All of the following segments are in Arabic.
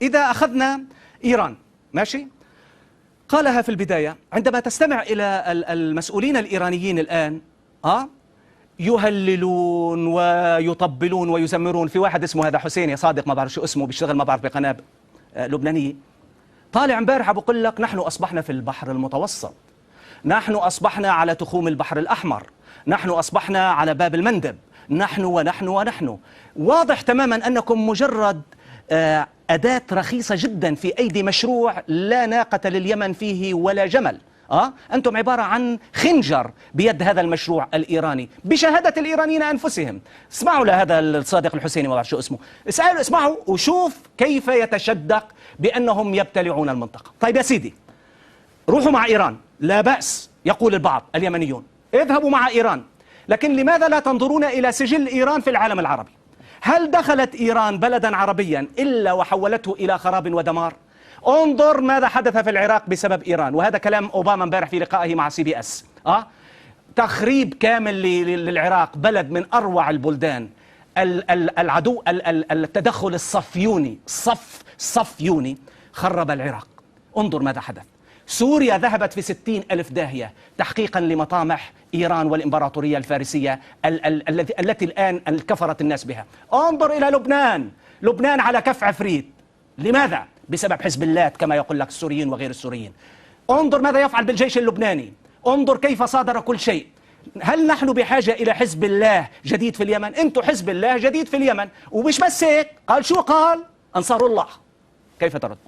إذا أخذنا إيران، ماشي، قالها في البداية عندما تستمع إلى المسؤولين الإيرانيين الآن يهللون ويطبلون ويزمرون. في واحد اسمه هذا حسين يا صادق، ما بعرف شو اسمه، بيشتغل ما بعرف بقناة لبنانية، طالع امبارح بقول لك نحن أصبحنا في البحر المتوسط، نحن أصبحنا على تخوم البحر الأحمر، نحن أصبحنا على باب المندب، نحن ونحن ونحن. واضح تماما أنكم مجرد أداة رخيصة جدا في أيدي مشروع لا ناقة لليمن فيه ولا جمل. أنتم عبارة عن خنجر بيد هذا المشروع الإيراني بشهادة الإيرانيين أنفسهم. اسمعوا لهذا الصادق الحسيني ما بعرف شو اسمه، اسمعوا وشوف كيف يتشدق بأنهم يبتلعون المنطقة. طيب يا سيدي، روحوا مع إيران لا بأس، يقول البعض اليمنيون، اذهبوا مع إيران، لكن لماذا لا تنظرون إلى سجل إيران في العالم العربي؟ هل دخلت إيران بلدا عربيا إلا وحولته إلى خراب ودمار؟ انظر ماذا حدث في العراق بسبب إيران، وهذا كلام أوباما امبارح في لقائه مع CBS. تخريب كامل للعراق، بلد من أروع البلدان. العدو التدخل الصفيوني، صفيوني خرب العراق. انظر ماذا حدث. سوريا ذهبت في 60,000 داهية تحقيقا لمطامح إيران والإمبراطورية الفارسية التي الآن كفرت الناس بها. انظر إلى لبنان على كف عفريت. لماذا؟ بسبب حزب الله كما يقول لك السوريين وغير السوريين. انظر ماذا يفعل بالجيش اللبناني، انظر كيف صادر كل شيء. هل نحن بحاجة إلى حزب الله جديد في اليمن؟ أنتم حزب الله جديد في اليمن. ومش بس هيك، قال شو قال؟ أنصار الله. كيف ترد؟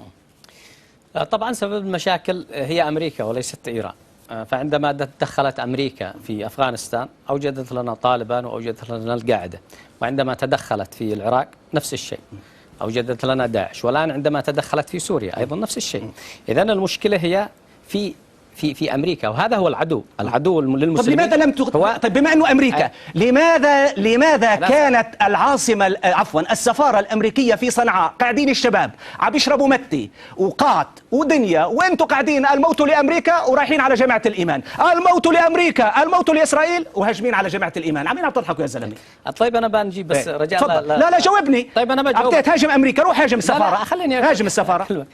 طبعا سبب المشاكل هي أمريكا وليست إيران. فعندما تدخلت أمريكا في أفغانستان أوجدت لنا طالبان وأوجدت لنا القاعدة، وعندما تدخلت في العراق نفس الشيء، أوجدت لنا داعش، والآن عندما تدخلت في سوريا أيضا نفس الشيء. إذن المشكلة هي في أمريكا، وهذا هو العدو للمسلمين. طب لماذا لم طيب بما أنه أمريكا، لماذا كانت العاصمة السفارة الأمريكية في صنعاء قاعدين الشباب عم يشربوا متي وقات ودنيا، وأنتم قاعدين الموت لأمريكا ورايحين على جماعة الإيمان، الموت لأمريكا، الموت لإسرائيل، وهاجمين على جماعة الإيمان. عم تضحكوا يا زلمة. طيب أنا بنجيب بس رجاء لا جاوبني. طيب أنا بجاوب. عم تهاجم أمريكا، روح هاجم السفارة. خليني هاجم السفارة.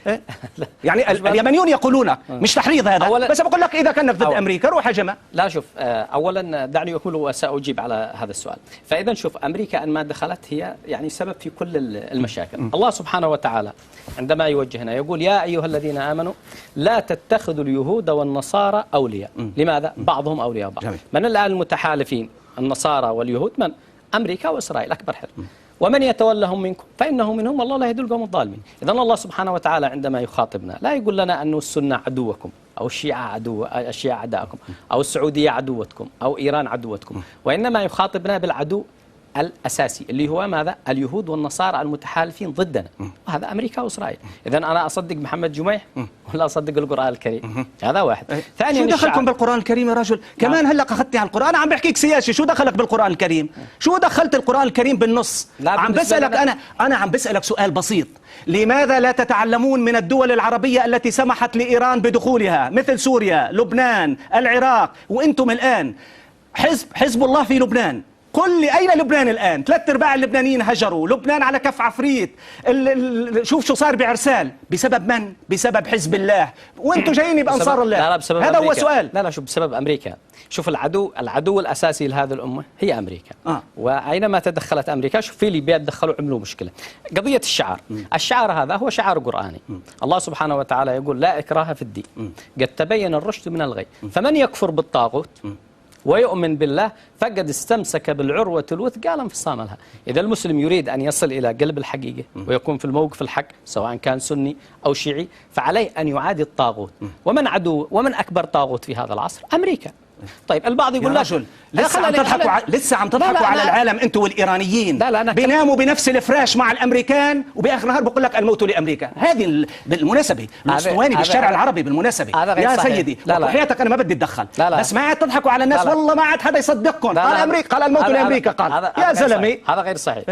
يعني اليمنيون يقولون مش تحريض هذا، بس بقول لك إذا كانك ضد أمريكا روح هجمة. لا شوف، أولا دعني أقول وسأجيب على هذا السؤال. فإذا شوف، أمريكا أن ما دخلت هي يعني سبب في كل المشاكل. الله سبحانه وتعالى عندما يوجهنا يقول يا أيها الذين آمنوا لا تتخذوا اليهود والنصارى أولياء. لماذا؟ بعضهم أولياء بعض. من الآن المتحالفين النصارى واليهود؟ من؟ أمريكا وإسرائيل أكبر حلف. ومن يتولهم منكم فإنه منهم، والله لا يهدي القوم الظالمين. إذن الله سبحانه وتعالى عندما يخاطبنا لا يقول لنا أن السنة عدوكم، أو الشيعة الشيعة عداءكم، أو السعودية عدوتكم، أو إيران عدوتكم، وإنما يخاطبنا بالعدو الأساسي اللي هو ماذا؟ اليهود والنصارى المتحالفين ضدنا، وهذا أمريكا وإسرائيل. إذن أنا أصدق محمد جميح ولا أصدق القرآن الكريم؟ هذا واحد. ثانيا، شو دخلكم بالقرآن الكريم يا رجل؟ كمان هلا أخذتني على القرآن. أنا عم بحكيك سياسي، شو دخلك بالقرآن الكريم؟ شو دخلت القرآن الكريم بالنص؟ عم بسألك أنا عم بسألك سؤال بسيط. لماذا لا تتعلمون من الدول العربية التي سمحت لإيران بدخولها، مثل سوريا، لبنان، العراق، وأنتم الآن حزب الله في لبنان؟ قل لي أين لبنان الآن؟ 3/4 اللبنانيين هجروا، لبنان على كف عفريت. شوف شو صار بعرسال، بسبب من؟ بسبب حزب الله، وانتم جايين بأنصار الله. لا بسبب هذا أمريكا. هو سؤال. لا شوف، بسبب أمريكا. شوف العدو الأساسي لهذه الأمة هي أمريكا. وأينما تدخلت أمريكا، شوف في ليبيا تدخلوا عملوا مشكلة. قضية الشعار هذا هو شعار قرآني. الله سبحانه وتعالى يقول لا إكراه في الدين قد تبين الرشد من الغي، فمن يكفر بالطاغوت ويؤمن بالله فقد استمسك بالعروة الوثقى لا انفصام لها. إذا المسلم يريد أن يصل إلى قلب الحقيقة ويكون في الموقف الحق سواء كان سني أو شيعي، فعليه أن يعادي الطاغوت. ومن أكبر طاغوت في هذا العصر؟ أمريكا. طيب البعض يقول لك لسه عم تضحكوا على العالم انتم والإيرانيين. بيناموا بنفس الفراش مع الأمريكان، وبآخر النهار بقول لك الموت لأمريكا. هذه بالمناسبة الاسطواني بالشارع العربي بالمناسبة يا سيدي، وحياتك أنا ما بدي أتدخل، بس ما عاد تضحكوا على الناس. والله ما عاد حدا يصدقكم. قال أمريكا، قال الموت لأمريكا، قال يا زلمة هذا غير صحيح.